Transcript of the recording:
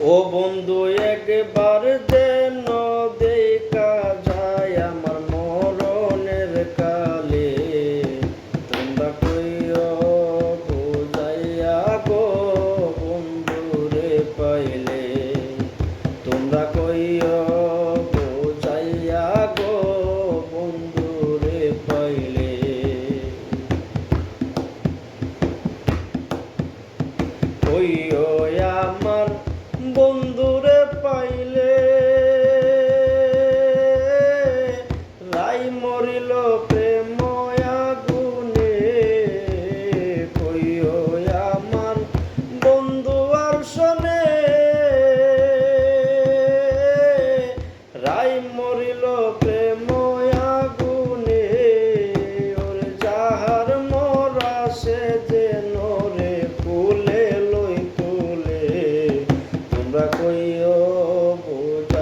ও বন্ধু একবার যেন দেখা যায় আমার মরণের কালে, তোমরা কইও বুঝাইয়া গো বন্ধুরে পাইলে, তোমরা কইও বুঝাইয়া গো বন্ধুরে পাইলে। কইও আমার বন্ধুরে পাইলে, রাই মরিল প্রেম আগুনে। কইও আমার বন্ধু আর শোনে, রাই মরিল প্রেম আগুনে। ওর যাহার মরা সে যেন রে কুলে লই তুলে, তোমরা কইও বুঝা